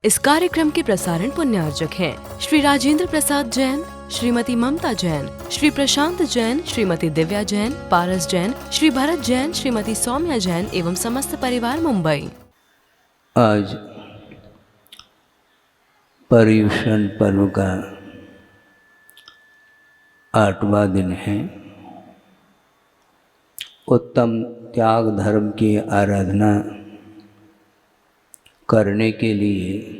इस कार्यक्रम के प्रसारण पुण्यार्जक हैं श्री राजेंद्र प्रसाद जैन, श्रीमती ममता जैन, श्री प्रशांत जैन, श्रीमती दिव्या जैन, पारस जैन, श्री भरत जैन, श्रीमती सौम्या जैन एवं समस्त परिवार मुंबई। आज पर्युषण पर्व का 8वां दिन है। उत्तम त्याग धर्म की आराधना करने के लिए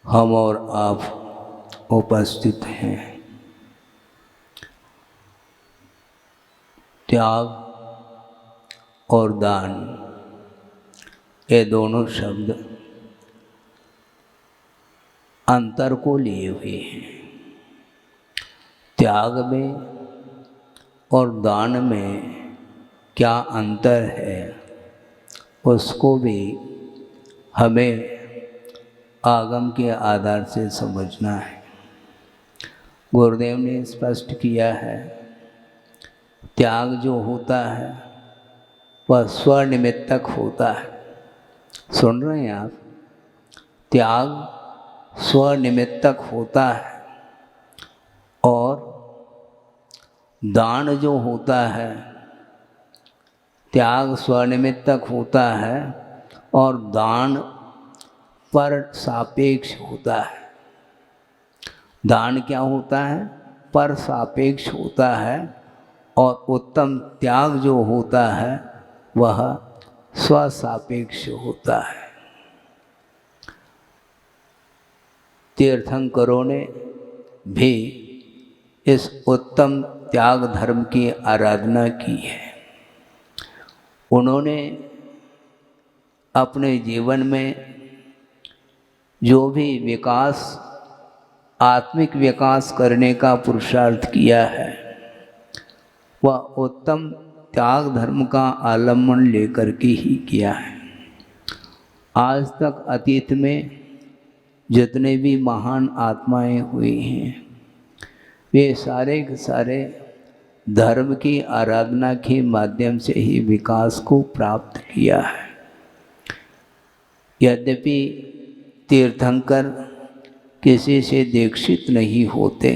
हम और आप उपस्थित हैं। त्याग और दान, ये दोनों शब्द अंतर को लिए हुए हैं। त्याग में और दान में क्या अंतर है, उसको भी हमें आगम के आधार से समझना है। गुरुदेव ने स्पष्ट किया है, त्याग जो होता है वह स्वनिमित्तक होता है। सुन रहे हैं आप? त्याग स्वनिमित्तक होता है और दान जो होता है, त्याग स्वनिमित्तक होता है और दान पर सापेक्ष होता है। दान क्या होता है? पर सापेक्ष होता है। और उत्तम त्याग जो होता है वह स्वसापेक्ष होता है। तीर्थंकरों ने भी इस उत्तम त्याग धर्म की आराधना की है। उन्होंने अपने जीवन में जो भी विकास, आत्मिक विकास करने का पुरुषार्थ किया है, वह उत्तम त्याग धर्म का आलम्बन लेकर के ही किया है। आज तक अतीत में जितने भी महान आत्माएं हुई हैं, वे सारे के सारे धर्म की आराधना के माध्यम से ही विकास को प्राप्त किया है। यद्यपि तीर्थंकर किसी से दीक्षित नहीं होते,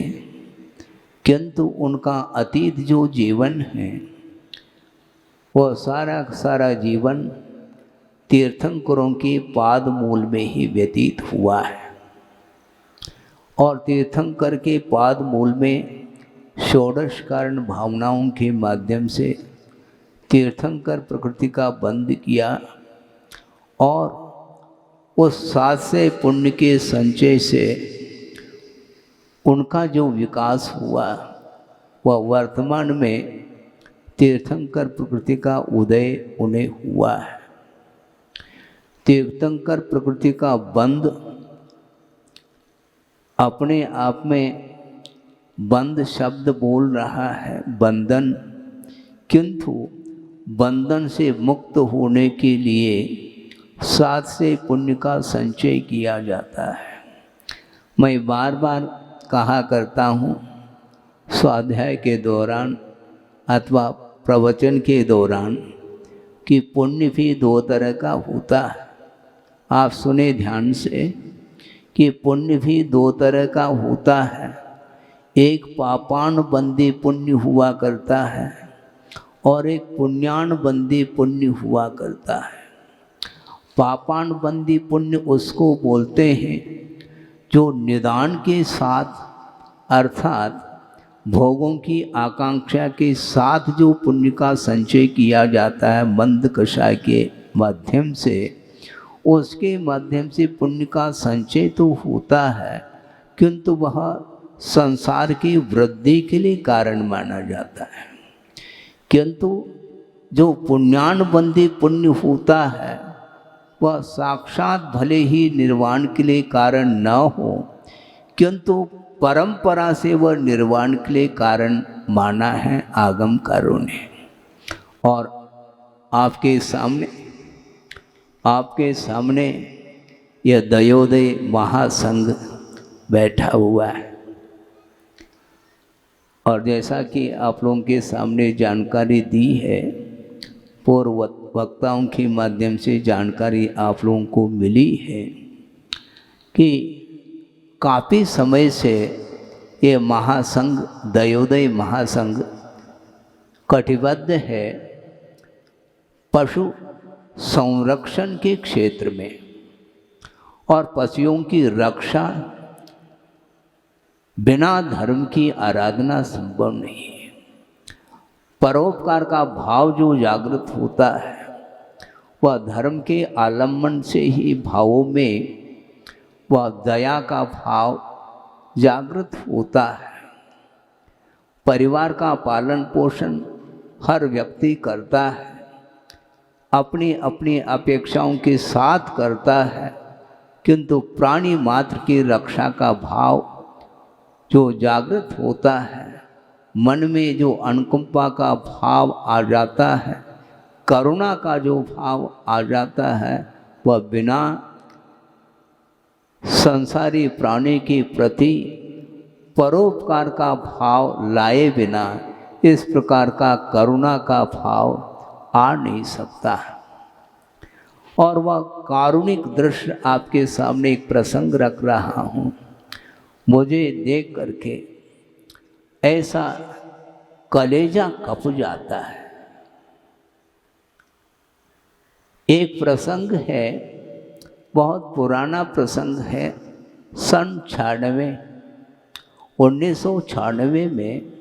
किंतु उनका अतीत जो जीवन है वह सारा सारा जीवन तीर्थंकरों के पाद मूल में ही व्यतीत हुआ है। और तीर्थंकर के पाद मूल में षोडश कारण भावनाओं के माध्यम से तीर्थंकर प्रकृति का बंध किया और उस सात से पुण्य के संचय से उनका जो विकास हुआ वह वर्तमान में तीर्थंकर प्रकृति का उदय उन्हें हुआ है। तीर्थंकर प्रकृति का बंध अपने आप में बंध शब्द बोल रहा है बंधन, किंतु बंधन से मुक्त होने के लिए सात से पुण्य का संचय किया जाता है। मैं बार बार कहा करता हूँ, स्वाध्याय के दौरान अथवा प्रवचन के दौरान, कि पुण्य भी दो तरह का होता है। आप सुने ध्यान से कि पुण्य भी दो तरह का होता है। एक पापान बंदी पुण्य हुआ करता है और एक पुण्यान बंदी पुण्य हुआ करता है। पापान बंदी पुण्य उसको बोलते हैं जो निदान के साथ, अर्थात भोगों की आकांक्षा के साथ जो पुण्य का संचय किया जाता है मंद कषाय के माध्यम से, उसके माध्यम से पुण्य का संचय तो होता है, किंतु वह संसार की वृद्धि के लिए कारण माना जाता है। किंतु जो पुण्यान बंदी पुण्य होता है वह साक्षात भले ही निर्वाण के लिए कारण न हो, किंतु परंपरा से वह निर्वाण के लिए कारण माना है आगमकारों ने। और आपके सामने यह दयोदय महासंघ बैठा हुआ है। और जैसा कि आप लोगों के सामने जानकारी दी है, पूर्व वक्ताओं के माध्यम से जानकारी आप लोगों को मिली है कि काफ़ी समय से ये महासंघ, दयोदय महासंघ कटिबद्ध है पशु संरक्षण के क्षेत्र में, और पशुओं की रक्षा बिना धर्म की आराधना संभव नहीं है। परोपकार का भाव जो जागृत होता है वह धर्म के आलम्बन से ही भावों में वह दया का भाव जागृत होता है। परिवार का पालन पोषण हर व्यक्ति करता है, अपनी अपनी अपेक्षाओं के साथ करता है, किंतु प्राणी मात्र की रक्षा का भाव जो जागृत होता है, मन में जो अनुकंपा का भाव आ जाता है, करुणा का जो भाव आ जाता है, वह बिना संसारी प्राणी के प्रति परोपकार का भाव लाए बिना इस प्रकार का करुणा का भाव आ नहीं सकता है। और वह कारुणिक दृश्य आपके सामने एक प्रसंग रख रहा हूँ। मुझे देख करके ऐसा कलेजा कप जाता है। एक प्रसंग है, बहुत पुराना प्रसंग है। सन 1996 में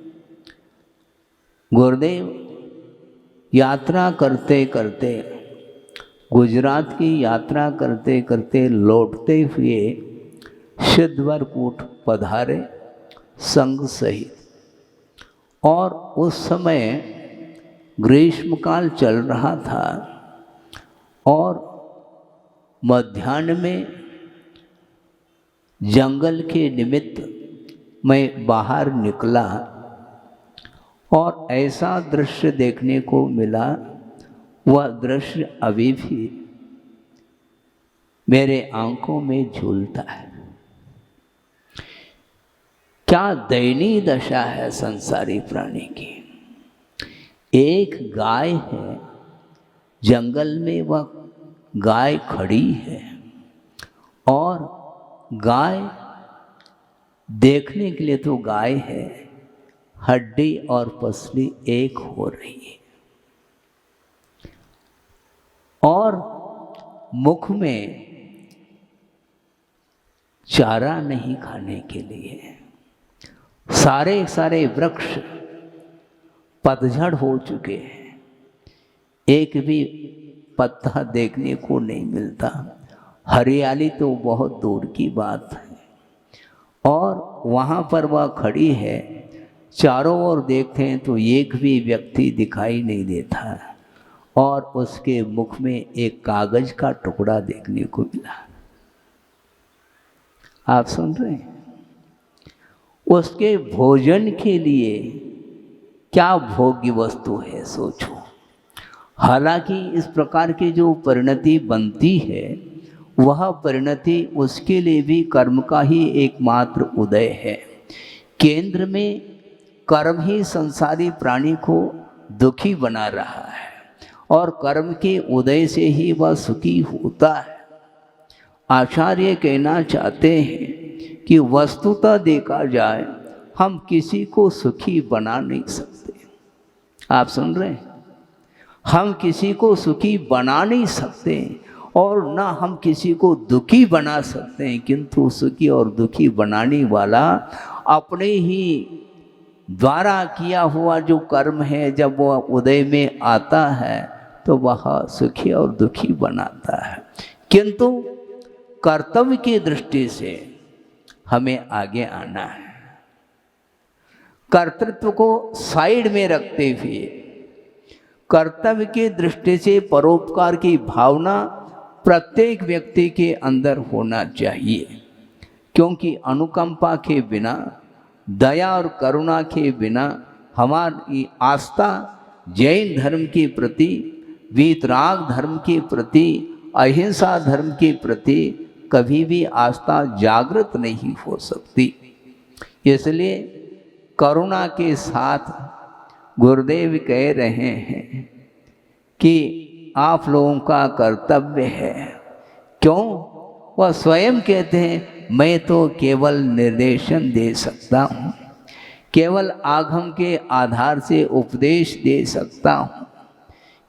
गुरुदेव यात्रा करते करते, गुजरात की यात्रा करते करते लौटते हुए सिद्धवरकूट पधारे संघ सहित। और उस समय ग्रीष्मकाल चल रहा था और मध्याह्न में जंगल के निमित्त मैं बाहर निकला और ऐसा दृश्य देखने को मिला। वह दृश्य अभी भी मेरे आंखों में झूलता है। क्या दयनीय दशा है संसारी प्राणी की। एक गाय है, जंगल में वह गाय खड़ी है और गाय देखने के लिए तो गाय है, हड्डी और पसली एक हो रही है और मुख में चारा नहीं खाने के लिए। सारे सारे वृक्ष पतझड़ हो चुके हैं, एक भी पत्ता देखने को नहीं मिलता। हरियाली तो बहुत दूर की बात है। और वहाँ पर वह खड़ी है, चारों ओर देखते हैं तो एक भी व्यक्ति दिखाई नहीं देता और उसके मुख में एक कागज का टुकड़ा देखने को मिला। आप सुन रहे हैं? उसके भोजन के लिए क्या भोग्य वस्तु है, सोचो। हालांकि इस प्रकार की जो परिणति बनती है वह परिणति उसके लिए भी कर्म का ही एकमात्र उदय है। केंद्र में कर्म ही संसारी प्राणी को दुखी बना रहा है और कर्म के उदय से ही वह सुखी होता है। आचार्य कहना चाहते हैं कि वस्तुतः देखा जाए हम किसी को सुखी बना नहीं सकते। आप सुन रहे हैं? हम किसी को सुखी बना नहीं सकते और ना हम किसी को दुखी बना सकते हैं, किंतु सुखी और दुखी बनाने वाला अपने ही द्वारा किया हुआ जो कर्म है, जब वह उदय में आता है तो वह सुखी और दुखी बनाता है। किंतु कर्तव्य की दृष्टि से हमें आगे आना है। कर्तृत्व को साइड में रखते हुए कर्तव्य की दृष्टि से परोपकार की भावना प्रत्येक व्यक्ति के अंदर होना चाहिए, क्योंकि अनुकंपा के बिना, दया और करुणा के बिना हमारी आस्था जैन धर्म के प्रति, वीतराग धर्म के प्रति, अहिंसा धर्म के प्रति कभी भी आस्था जागृत नहीं हो सकती। इसलिए करुणा के साथ गुरुदेव कह रहे हैं कि आप लोगों का कर्तव्य है। क्यों? वह स्वयं कहते हैं मैं तो केवल निर्देशन दे सकता हूँ, केवल आगम के आधार से उपदेश दे सकता हूँ,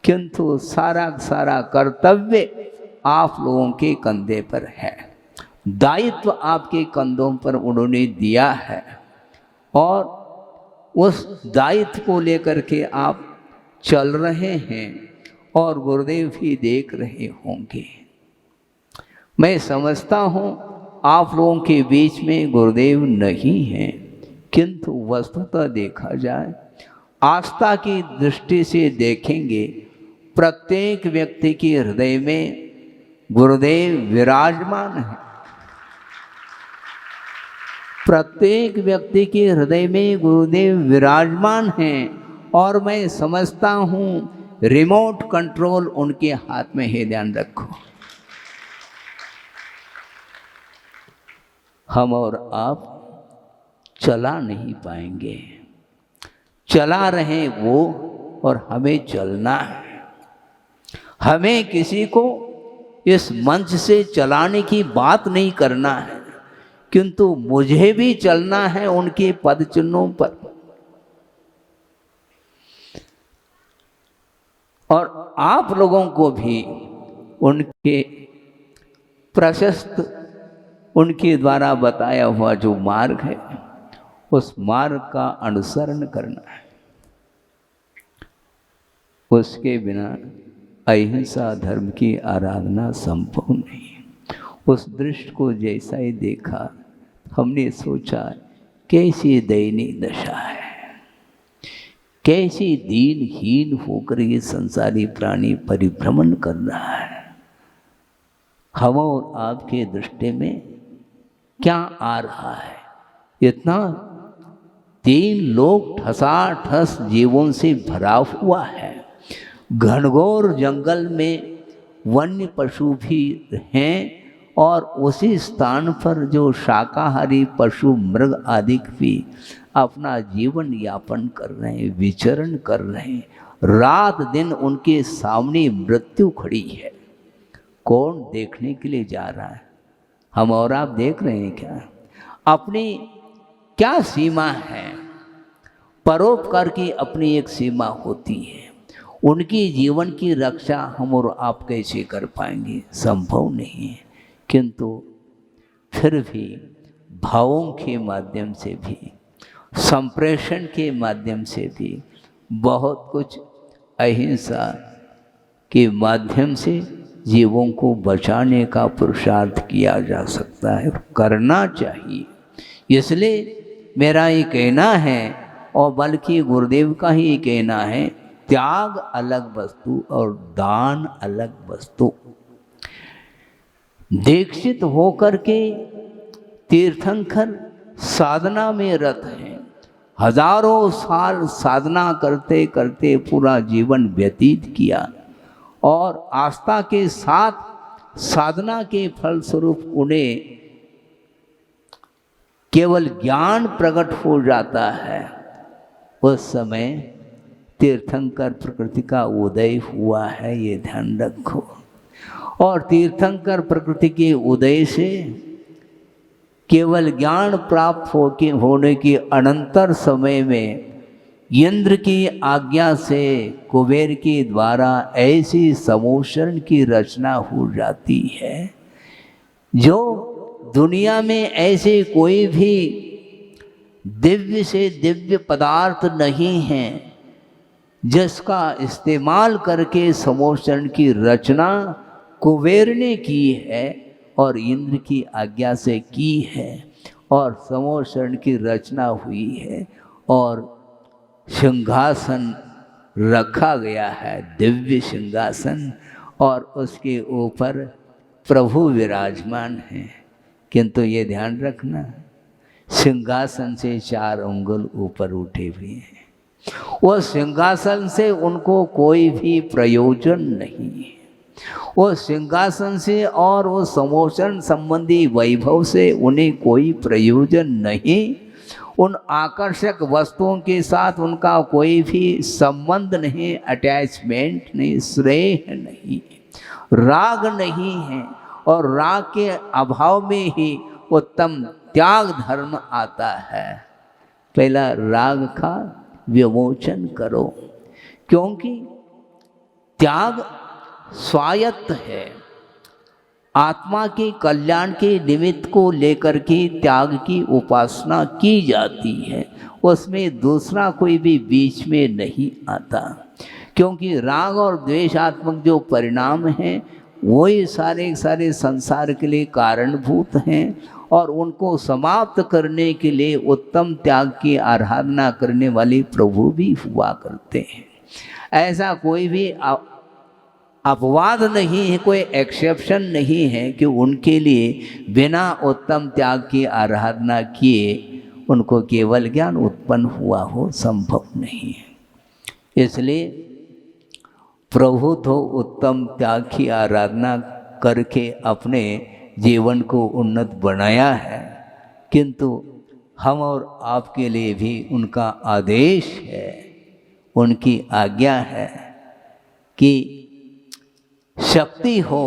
किंतु सारा सारा कर्तव्य आप लोगों के कंधे पर है, दायित्व आपके कंधों पर उन्होंने दिया है और उस दायित्व को लेकर के आप चल रहे हैं और गुरुदेव भी देख रहे होंगे। मैं समझता हूँ आप लोगों के बीच में गुरुदेव नहीं हैं, किंतु वस्तुतः देखा जाए आस्था की दृष्टि से देखेंगे प्रत्येक व्यक्ति के हृदय में गुरुदेव विराजमान है। प्रत्येक व्यक्ति के हृदय में गुरुदेव विराजमान हैं और मैं समझता हूँ रिमोट कंट्रोल उनके हाथ में है। ध्यान रखो, हम और आप चला नहीं पाएंगे, चला रहे वो और हमें चलना है। हमें किसी को इस मंच से चलाने की बात नहीं करना है, किंतु मुझे भी चलना है उनके पद चिन्हों पर। और आप लोगों को भी उनके प्रशस्त, उनके द्वारा बताया हुआ जो मार्ग है उस मार्ग का अनुसरण करना है। उसके बिना अहिंसा धर्म की आराधना संभव नहीं। उस दृष्टि को जैसा ही देखा हमने सोचा कैसी दयनीय दशा है, कैसी दीनहीन होकर ये संसारी प्राणी परिभ्रमण कर रहा है। हम और आपके दृष्टि में क्या आ रहा है? इतना 3 लोग ठसाठस जीवों से भरा हुआ है। घनघोर जंगल में वन्य पशु भी हैं और उसी स्थान पर जो शाकाहारी पशु मृग आदि भी अपना जीवन यापन कर रहे हैं, विचरण कर रहे हैं। रात दिन उनके सामने मृत्यु खड़ी है। कौन देखने के लिए जा रहा है? हम और आप देख रहे हैं क्या? अपनी क्या सीमा है? परोपकार की अपनी एक सीमा होती है। उनकी जीवन की रक्षा हम और आप कैसे कर पाएंगे? संभव नहीं है। किंतु फिर भी भावों के माध्यम से भी, संप्रेषण के माध्यम से भी बहुत कुछ अहिंसा के माध्यम से जीवों को बचाने का पुरुषार्थ किया जा सकता है, करना चाहिए। इसलिए मेरा ये कहना है और बल्कि गुरुदेव का ही कहना है, त्याग अलग वस्तु और दान अलग वस्तु। दीक्षित होकर के तीर्थंकर साधना में रत हैं, हजारों साल साधना करते करते पूरा जीवन व्यतीत किया और आस्था के साथ साधना के फलस्वरूप उन्हें केवल ज्ञान प्रकट हो जाता है। उस समय तीर्थंकर प्रकृति का उदय हुआ है, ये ध्यान रखो। और तीर्थंकर प्रकृति के उदय से केवल ज्ञान प्राप्त होने के अनंतर समय में इंद्र की आज्ञा से कुबेर के द्वारा ऐसी समोषण की रचना हो जाती है जो दुनिया में ऐसे कोई भी दिव्य से दिव्य पदार्थ नहीं है जिसका इस्तेमाल करके समोषण की रचना कुबेर ने की है और इंद्र की आज्ञा से की है और समोषण की रचना हुई है और सिंहासन रखा गया है, दिव्य सिंहासन, और उसके ऊपर प्रभु विराजमान हैं। किंतु ये ध्यान रखना, सिंहासन से 4 अंगुल ऊपर उठे हुए हैं। वो सिंहासन से उनको कोई भी प्रयोजन नहीं है। वो सिंहासन से और वो समोषण संबंधी वैभव से उन्हें कोई प्रयोजन नहीं। उन आकर्षक वस्तुओं के साथ उनका कोई भी संबंध नहीं, अटैचमेंट नहीं, स्नेह नहीं, राग नहीं है। और राग के अभाव में ही उत्तम त्याग धर्म आता है। पहला राग का विमोचन करो, क्योंकि त्याग स्वायत्त है। आत्मा के कल्याण के निमित्त को लेकर के त्याग की उपासना की जाती है, उसमें दूसरा कोई भी बीच में नहीं आता। क्योंकि राग और द्वेषात्मक जो परिणाम हैं वही सारे सारे संसार के लिए कारणभूत हैं, और उनको समाप्त करने के लिए उत्तम त्याग की आराधना करने वाले प्रभु भी हुआ करते हैं। ऐसा कोई भी अपवाद नहीं है, कोई एक्सेप्शन नहीं है कि उनके लिए बिना उत्तम त्याग की आराधना किए उनको केवल ज्ञान उत्पन्न हुआ हो, संभव नहीं है। इसलिए प्रभु तो उत्तम त्याग की आराधना करके अपने जीवन को उन्नत बनाया है, किंतु हम और आपके लिए भी उनका आदेश है, उनकी आज्ञा है कि शक्ति हो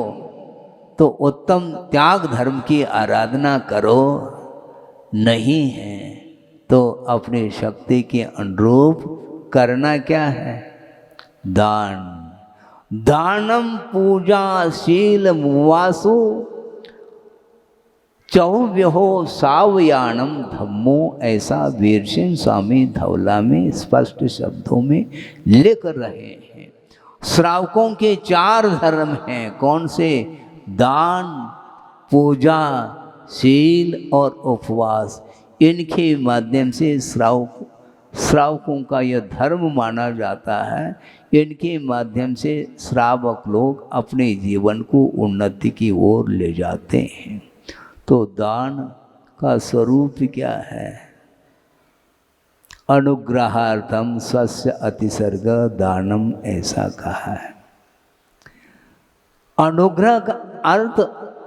तो उत्तम त्याग धर्म की आराधना करो, नहीं है तो अपनी शक्ति के अनुरूप करना क्या है? दान। दानम पूजा शील मुवासु चौव्यहो सावयानम धम्मो, ऐसा वीर सिंह स्वामी धौला में स्पष्ट शब्दों में लिख रहे हैं। श्रावकों के 4 धर्म हैं। कौन से? दान, पूजा, शील और उपवास। इनके माध्यम से श्रावकों का यह धर्म माना जाता है। इनके माध्यम से श्रावक लोग अपने जीवन को उन्नति की ओर ले जाते हैं। तो दान का स्वरूप क्या है? अनुग्रहार्थम स्वस्य अतिसर्ग दानम, ऐसा कहा है। अनुग्रह का अर्थ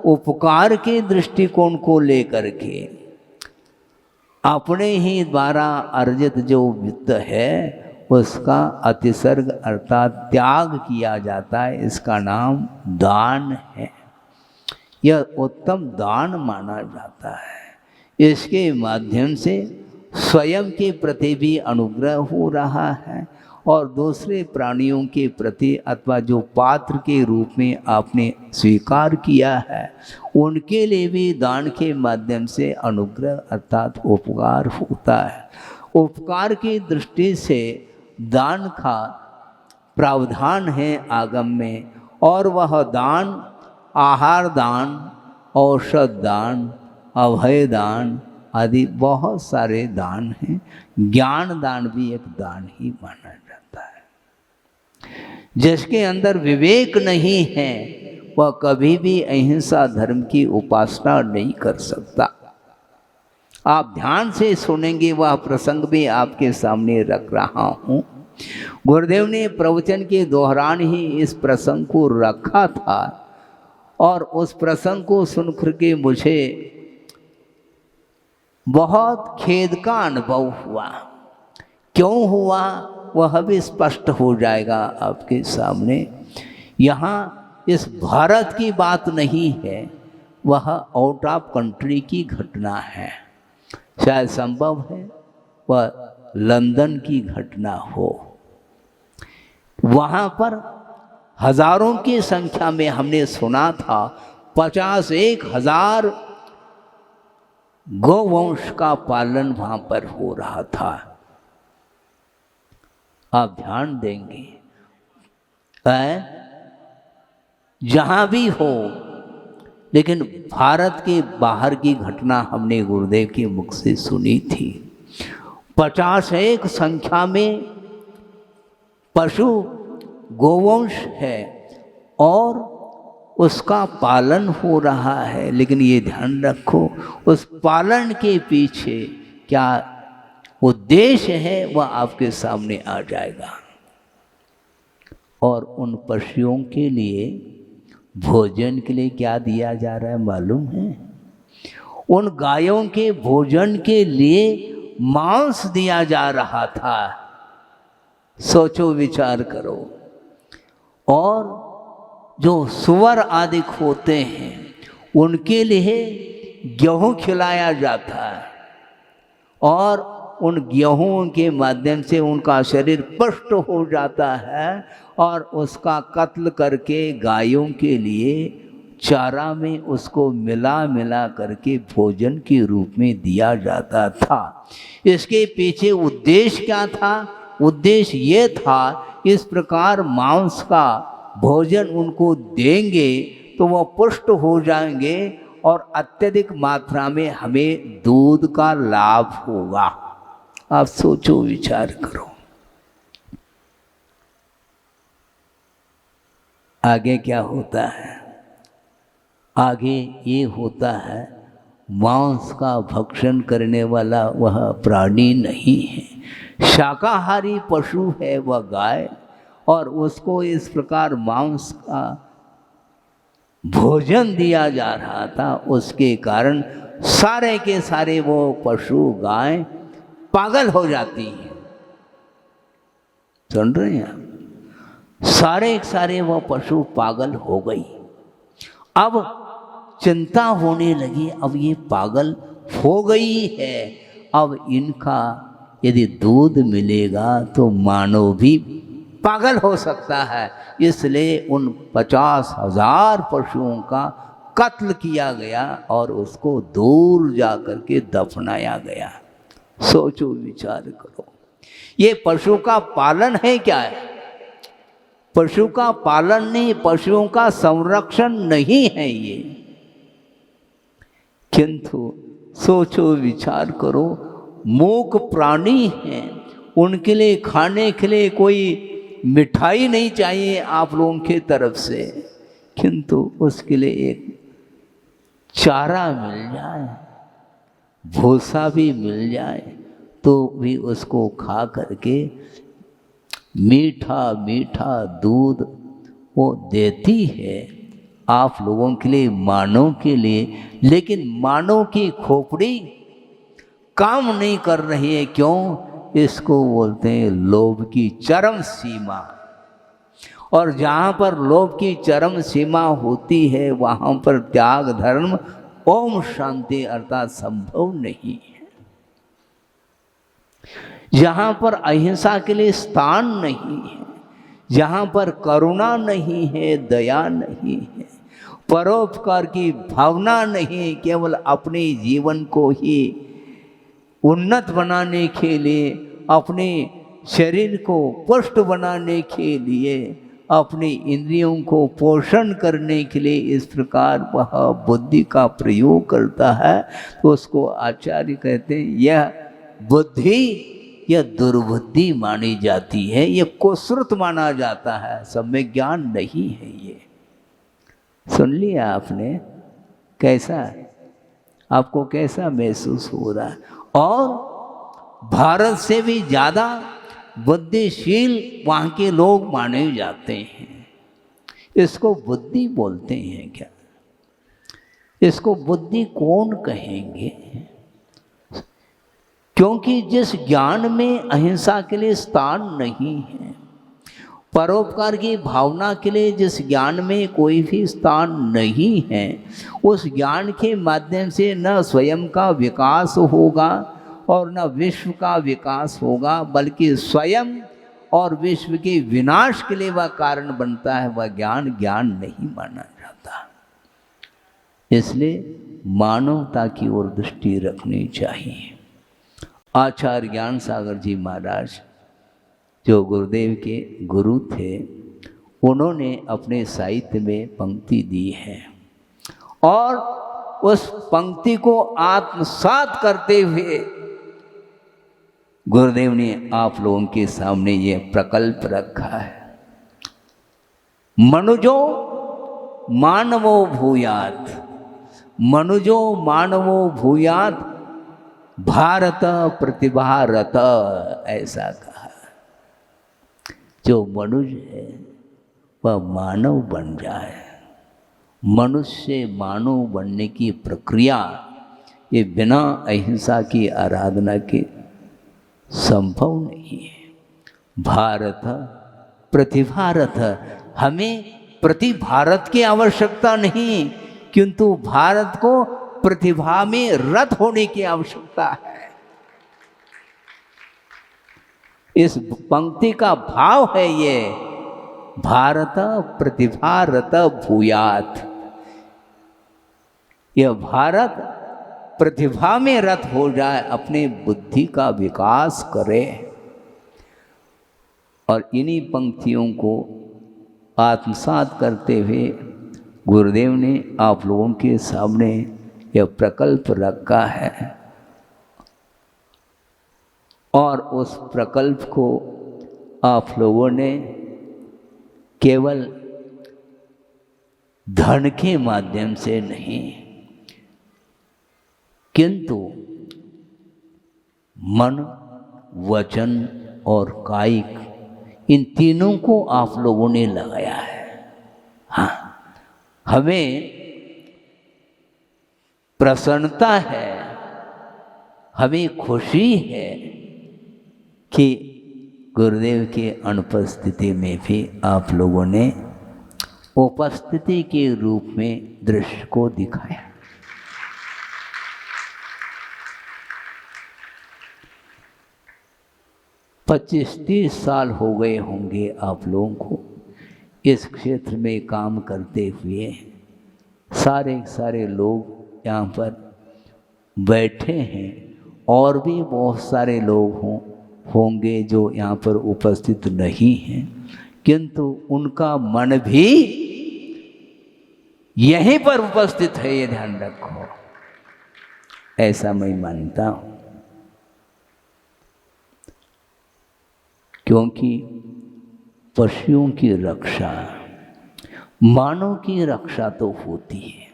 उपकार के दृष्टिकोण को लेकर के अपने ही द्वारा अर्जित जो वित्त है उसका अतिसर्ग अर्थात त्याग किया जाता है, इसका नाम दान है। यह उत्तम दान माना जाता है। इसके माध्यम से स्वयं के प्रति भी अनुग्रह हो रहा है और दूसरे प्राणियों के प्रति अथवा जो पात्र के रूप में आपने स्वीकार किया है उनके लिए भी दान के माध्यम से अनुग्रह अर्थात उपकार होता है। उपकार की दृष्टि से दान का प्रावधान है आगम में, और वह दान आहार दान, औषध दान, अभय दान आदि बहुत सारे दान हैं। ज्ञान दान भी एक दान ही माना जाता है। जिसके अंदर विवेक नहीं है वह कभी भी अहिंसा धर्म की उपासना नहीं कर सकता। आप ध्यान से सुनेंगे, वह प्रसंग भी आपके सामने रख रहा हूँ। गुरुदेव ने प्रवचन के दौरान ही इस प्रसंग को रखा था और उस प्रसंग को सुनकर के मुझे बहुत खेद का अनुभव हुआ। क्यों हुआ वह भी स्पष्ट हो जाएगा आपके सामने। यहाँ इस भारत की बात नहीं है, वह आउट ऑफ कंट्री की घटना है। शायद संभव है वह लंदन की घटना हो। वहाँ पर हजारों की संख्या में हमने सुना था 51,000 गौवंश का पालन वहाँ पर हो रहा था। आप ध्यान देंगे जहाँ भी हो, लेकिन भारत के बाहर की घटना हमने गुरुदेव के मुख से सुनी थी। 51 संख्या में पशु गोवंश है और उसका पालन हो रहा है। लेकिन ये ध्यान रखो उस पालन के पीछे क्या उद्देश्य है वह आपके सामने आ जाएगा। और उन पशुओं के लिए भोजन के लिए क्या दिया जा रहा है मालूम है? उन गायों के भोजन के लिए मांस दिया जा रहा था। सोचो, विचार करो। और जो सुअर आदि होते हैं उनके लिए गेहूं खिलाया जाता है और उन गेहूं के माध्यम से उनका शरीर पुष्ट हो जाता है और उसका कत्ल करके गायों के लिए चारा में उसको मिला मिला करके भोजन के रूप में दिया जाता था। इसके पीछे उद्देश्य क्या था? उद्देश्य ये था, इस प्रकार मांस का भोजन उनको देंगे तो वह पुष्ट हो जाएंगे और अत्यधिक मात्रा में हमें दूध का लाभ होगा। आप सोचो, विचार करो। आगे क्या होता है? आगे ये होता है, मांस का भक्षण करने वाला वह प्राणी नहीं है, शाकाहारी पशु है वह गाय, और उसको इस प्रकार मांस का भोजन दिया जा रहा था। उसके कारण सारे के सारे वो पशु गाय पागल हो जाती हैं। सुन रहे हैं आप? सारे के सारे वो पशु पागल हो गई। अब चिंता होने लगी, अब ये पागल हो गई है, अब इनका यदि दूध मिलेगा तो मानव भी पागल हो सकता है। इसलिए उन 50,000 पशुओं का कत्ल किया गया और उसको दूर जा कर के दफनाया गया। सोचो, विचार करो। ये पशु का पालन है क्या है? पशु का पालन नहीं, पशुओं का संरक्षण नहीं है ये। किंतु सोचो, विचार करो, मूक प्राणी हैं, उनके लिए खाने के लिए कोई मिठाई नहीं चाहिए आप लोगों की तरफ से, किंतु उसके लिए एक चारा मिल जाए, भूसा भी मिल जाए तो भी उसको खा करके मीठा मीठा दूध वो देती है आप लोगों के लिए, मानव के लिए। लेकिन मानव की खोपड़ी काम नहीं कर रही है। क्यों? इसको बोलते हैं लोभ की चरम सीमा। और जहाँ पर लोभ की चरम सीमा होती है वहाँ पर त्याग धर्म ओम शांति अर्थात संभव नहीं है। जहाँ पर अहिंसा के लिए स्थान नहीं है, जहाँ पर करुणा नहीं है, दया नहीं है, परोपकार की भावना नहीं, केवल अपने जीवन को ही उन्नत बनाने के लिए, अपने शरीर को पुष्ट बनाने के लिए, अपनी इंद्रियों को पोषण करने के लिए इस प्रकार वह बुद्धि का प्रयोग करता है, तो उसको आचार्य कहते हैं यह बुद्धि, यह दुर्बुद्धि मानी जाती है, यह कुश्रुत माना जाता है, सब में ज्ञान नहीं है। ये सुन लिया आपने? कैसा, आपको कैसा महसूस हो रहा है? और भारत से भी ज़्यादा बुद्धिशील वहाँ के लोग माने जाते हैं। इसको बुद्धि बोलते हैं क्या? इसको बुद्धि कौन कहेंगे? क्योंकि जिस ज्ञान में अहिंसा के लिए स्थान नहीं है, परोपकार की भावना के लिए जिस ज्ञान में कोई भी स्थान नहीं है, उस ज्ञान के माध्यम से न स्वयं का विकास होगा और न विश्व का विकास होगा, बल्कि स्वयं और विश्व के विनाश के लिए वह कारण बनता है। वह ज्ञान ज्ञान नहीं माना जाता। इसलिए मानवता की ओर दृष्टि रखनी चाहिए। आचार्य ज्ञान सागर जी महाराज जो गुरुदेव के गुरु थे, उन्होंने अपने साहित्य में पंक्ति दी है और उस पंक्ति को आत्मसात करते हुए गुरुदेव ने आप लोगों के सामने ये प्रकल्प रखा है। मनुजो मानवो भूयात, मनुजो मानवो भूयात भारत प्रतिभारत, ऐसा कहा। जो मनुष्य है वह मानव बन जाए। मनुष्य मानव बनने की प्रक्रिया ये बिना अहिंसा की आराधना के संभव नहीं है। भारत प्रतिभारत, हमें प्रति भारत की आवश्यकता नहीं, किंतु भारत को प्रतिभा में रत होने की आवश्यकता है। इस पंक्ति का भाव है ये, भारत प्रतिभारत भूयात। यह भारत प्रतिभा में रत हो जाए, अपने बुद्धि का विकास करे। और इन्हीं पंक्तियों को आत्मसात करते हुए गुरुदेव ने आप लोगों के सामने यह प्रकल्प रखा है। और उस प्रकल्प को आप लोगों ने केवल धन के माध्यम से नहीं, किंतु मन, वचन और कायिक, इन तीनों को आप लोगों ने लगाया है। हाँ, हमें प्रसन्नता है, हमें खुशी है कि गुरुदेव के अनुपस्थिति में भी आप लोगों ने उपस्थिति के रूप में दृश्य को दिखाया। पच्चीस 30 साल हो गए होंगे आप लोगों को इस क्षेत्र में काम करते हुए। सारे लोग यहाँ पर बैठे हैं, और भी बहुत सारे लोग होंगे जो यहाँ पर उपस्थित नहीं हैं, किंतु उनका मन भी यहीं पर उपस्थित है, ये ध्यान रखो। ऐसा मैं मानता हूँ, क्योंकि पशुओं की रक्षा मानव की रक्षा तो होती है।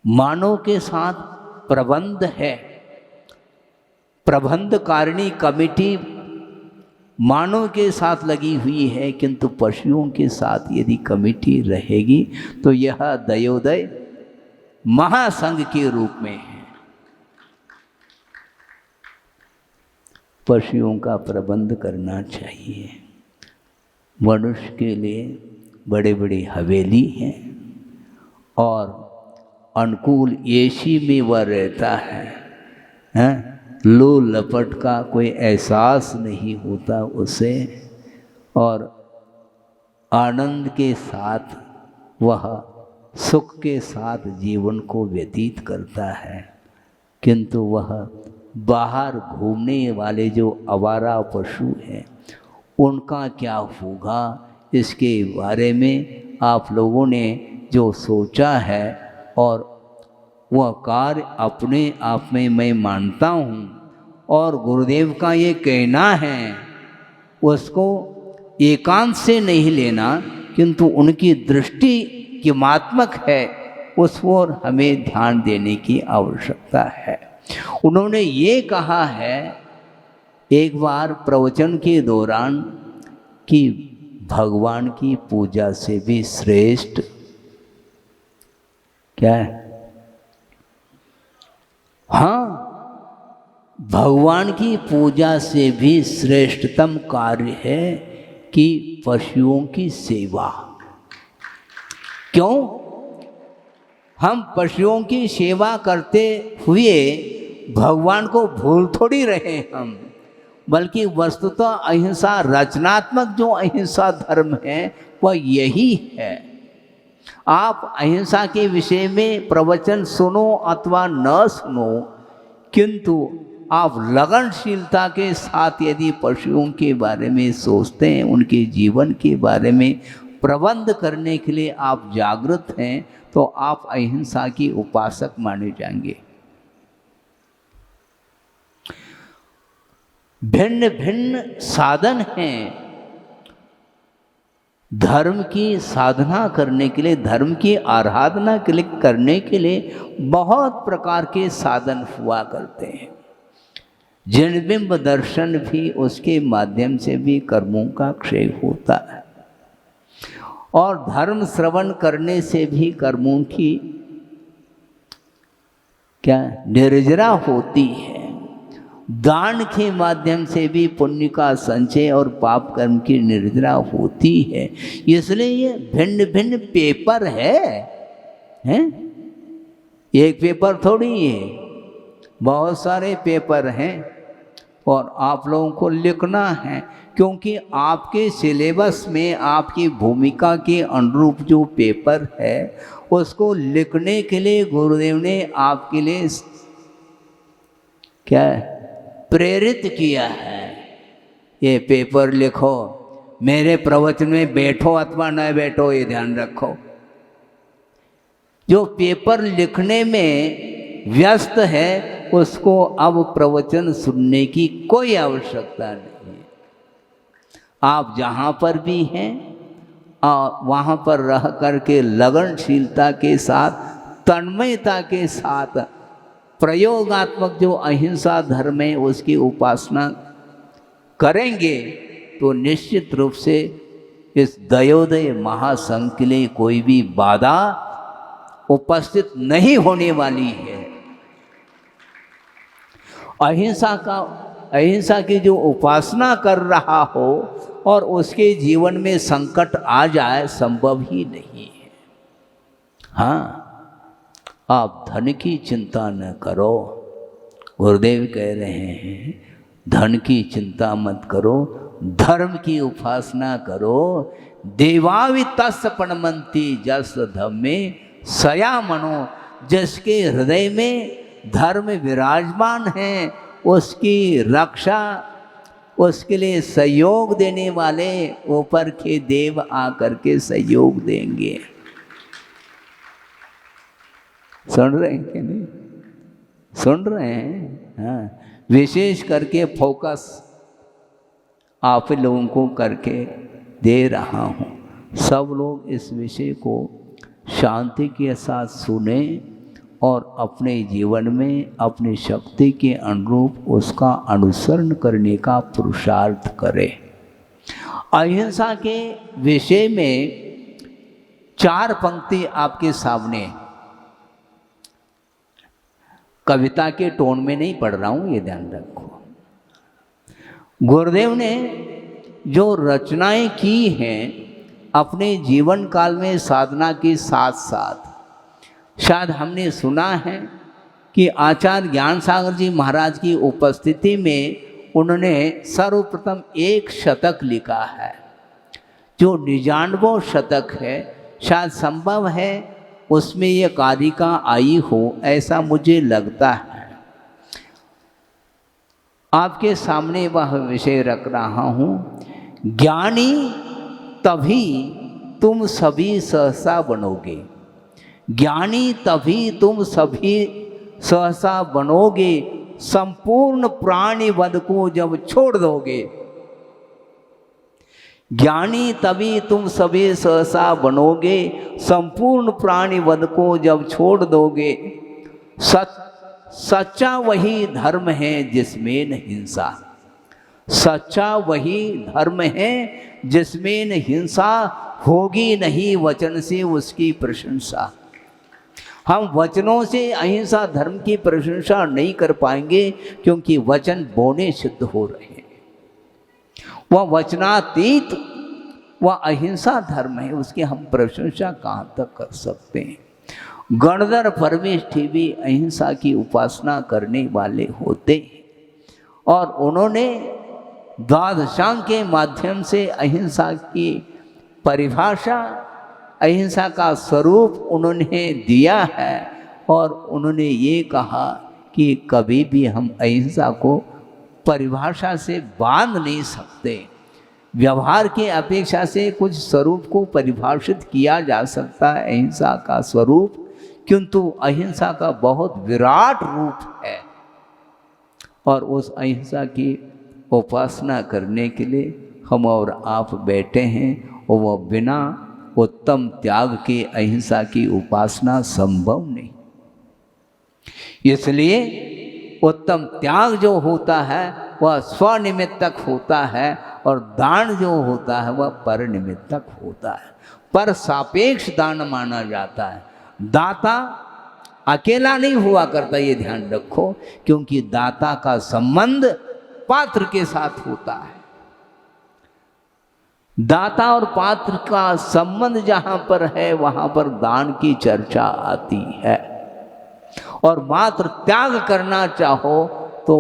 मानव के साथ प्रबंध है, प्रबंधकारिणी कमेटी मानव के साथ लगी हुई है, किंतु पशुओं के साथ यदि कमेटी रहेगी तो यह दयोदय महासंघ के रूप में है। पशुओं का प्रबंध करना चाहिए। मनुष्य के लिए बड़े बड़ी हवेली हैं और अनुकूल एसी में वह रहता है, लो लपट का कोई एहसास नहीं होता उसे, और आनंद के साथ वह सुख के साथ जीवन को व्यतीत करता है। किंतु वह बाहर घूमने वाले जो आवारा पशु हैं उनका क्या होगा, इसके बारे में आप लोगों ने जो सोचा है, और वह कार्य अपने आप में मैं मानता हूँ, और गुरुदेव का ये कहना है उसको एकांत से नहीं लेना, किंतु उनकी दृष्टि किमात्मक है, उस ओर हमें ध्यान देने की आवश्यकता है। उन्होंने ये कहा है एक बार प्रवचन के दौरान कि भगवान की पूजा से भी श्रेष्ठ क्या है? हाँ, भगवान की पूजा से भी श्रेष्ठतम कार्य है कि पशुओं की सेवा। क्यों? हम पशुओं की सेवा करते हुए भगवान को भूल थोड़ी रहे हम, बल्कि वस्तुतः अहिंसा, रचनात्मक जो अहिंसा धर्म है वह यही है। आप अहिंसा के विषय में प्रवचन सुनो अथवा न सुनो, किंतु आप लगनशीलता के साथ यदि पशुओं के बारे में सोचते हैं, उनके जीवन के बारे में प्रबंध करने के लिए आप जागृत हैं, तो आप अहिंसा की उपासक माने जाएंगे। भिन्न भिन्न साधन हैं धर्म की साधना करने के लिए, धर्म की आराधना के लिए करने के लिए बहुत प्रकार के साधन हुआ करते हैं। जिनबिंब दर्शन भी, उसके माध्यम से भी कर्मों का क्षय होता है, और धर्म श्रवण करने से भी कर्मों की क्या निर्जरा होती है। दान के माध्यम से भी पुण्य का संचय और पाप कर्म की निर्जरा होती है। इसलिए ये भिन्न भिन्न पेपर हैं? एक पेपर थोड़ी है, बहुत सारे पेपर हैं और आप लोगों को लिखना है, क्योंकि आपके सिलेबस में आपकी भूमिका के अनुरूप जो पेपर है उसको लिखने के लिए गुरुदेव ने आपके लिए क्या प्रेरित किया है। ये पेपर लिखो, मेरे प्रवचन में बैठो अथवा न बैठो ये ध्यान रखो। जो पेपर लिखने में व्यस्त है उसको अब प्रवचन सुनने की कोई आवश्यकता नहीं है। आप जहाँ पर भी हैं वहाँ पर रह करके लगनशीलता के साथ, तन्मयता के साथ प्रयोगात्मक जो अहिंसा धर्म है उसकी उपासना करेंगे तो निश्चित रूप से इस दयोदय महासंघ के लिए कोई भी बाधा उपस्थित नहीं होने वाली है। अहिंसा की जो उपासना कर रहा हो और उसके जीवन में संकट आ जाए, संभव ही नहीं है। हाँ, आप धन की चिंता न करो। गुरुदेव कह रहे हैं धन की चिंता मत करो, धर्म की उपासना करो। देवावि तस् प्रणमन्ति जस धम्मे सया मनो। जिसके हृदय में धर्म विराजमान है उसकी रक्षा, उसके लिए सहयोग देने वाले ऊपर के देव आकर के सहयोग देंगे। सुन रहे हैं कि नहीं? सुन रहे हैं? हाँ, विशेष करके फोकस आप लोगों को करके दे रहा हूँ। सब लोग इस विषय को शांति के साथ सुने और अपने जीवन में अपनी शक्ति के अनुरूप उसका अनुसरण करने का पुरुषार्थ करें। अहिंसा के विषय में 4 पंक्ति आपके सामने, कविता के टोन में नहीं पढ़ रहा हूँ, ये ध्यान रखो। गुरुदेव ने जो रचनाएं की हैं अपने जीवन काल में साधना के साथ साथ, शायद हमने सुना है कि आचार्य ज्ञान सागर जी महाराज की उपस्थिति में उन्होंने सर्वप्रथम एक शतक लिखा है जो 99वां शतक है। शायद संभव है उसमें ये कारिका आई हो, ऐसा मुझे लगता है। आपके सामने वह विषय रख रहा हूँ। ज्ञानी तभी तुम सभी सहसा बनोगे, ज्ञानी तभी तुम सभी सहसा बनोगे, संपूर्ण प्राणी वध को जब छोड़ दोगे। ज्ञानी तभी तुम सभी सहसा बनोगे, संपूर्ण प्राणी वध को जब छोड़ दोगे। सच्चा वही धर्म है जिसमें न हिंसा, सच्चा वही धर्म है जिसमें न हिंसा, होगी नहीं वचन से उसकी प्रशंसा। हम वचनों से अहिंसा धर्म की प्रशंसा नहीं कर पाएंगे क्योंकि वचन बोने सिद्ध हो रहे हैं। वह वचनातीत, वह अहिंसा धर्म है, उसकी हम प्रशंसा कहाँ तक कर सकते हैं। गणधर परमेष्ठी भी अहिंसा की उपासना करने वाले होते हैं और उन्होंने द्वादशांग के माध्यम से अहिंसा की परिभाषा, अहिंसा का स्वरूप उन्होंने दिया है और उन्होंने ये कहा कि कभी भी हम अहिंसा को परिभाषा से बांध नहीं सकते। व्यवहार के अपेक्षा से कुछ स्वरूप को परिभाषित किया जा सकता है अहिंसा का स्वरूप, किंतु अहिंसा का बहुत विराट रूप है और उस अहिंसा की उपासना करने के लिए हम और आप बैठे हैं और वह बिना उत्तम त्याग के अहिंसा की उपासना संभव नहीं। इसलिए उत्तम त्याग जो होता है वह स्वनिमित्तक होता है और दान जो होता है वह परनिमित्तक होता है। पर सापेक्ष दान माना जाता है। दाता अकेला नहीं हुआ करता, ये ध्यान रखो, क्योंकि दाता का संबंध पात्र के साथ होता है। दाता और पात्र का संबंध जहां पर है वहां पर दान की चर्चा आती है। और मात्र त्याग करना चाहो तो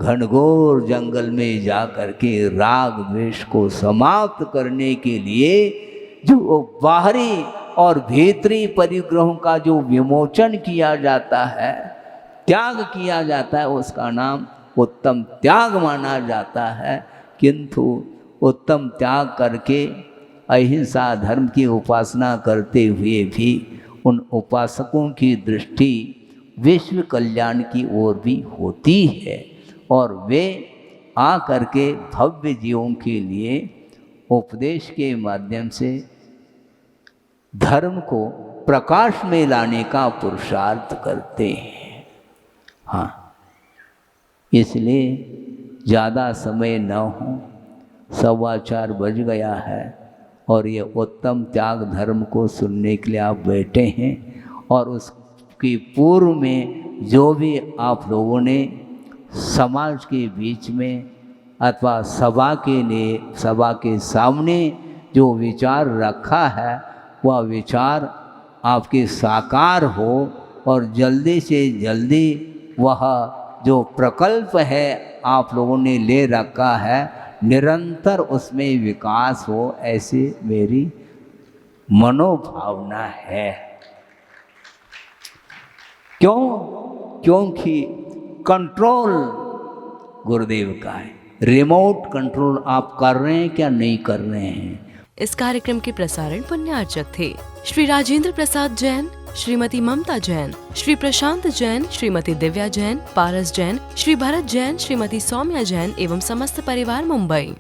घनघोर जंगल में जा करके राग द्वेष को समाप्त करने के लिए जो बाहरी और भीतरी परिग्रहों का जो विमोचन किया जाता है, त्याग किया जाता है, उसका नाम उत्तम त्याग माना जाता है। किंतु उत्तम त्याग करके अहिंसा धर्म की उपासना करते हुए भी उन उपासकों की दृष्टि विश्व कल्याण की ओर भी होती है और वे आ करके भव्य जीवों के लिए उपदेश के माध्यम से धर्म को प्रकाश में लाने का पुरुषार्थ करते हैं। हाँ, इसलिए ज़्यादा समय न हो, 4:15 बज गया है और ये उत्तम त्याग धर्म को सुनने के लिए आप बैठे हैं। और उसकी पूर्व में जो भी आप लोगों ने समाज के बीच में अथवा सभा के लिए सभा के सामने जो विचार रखा है वह विचार आपके साकार हो और जल्दी से जल्दी वह जो प्रकल्प है आप लोगों ने ले रखा है निरंतर उसमें विकास हो, ऐसी मेरी मनोभावना है। क्यों? क्योंकि कंट्रोल गुरुदेव का है। रिमोट कंट्रोल आप कर रहे हैं क्या नहीं कर रहे हैं। इस कार्यक्रम के प्रसारण पुण्यार्चक थे श्री राजेंद्र प्रसाद जैन, श्रीमती ममता जैन, श्री प्रशांत जैन, श्रीमती दिव्या जैन, पारस जैन, श्री भरत जैन, श्रीमती सौम्या जैन एवं समस्त परिवार मुंबई।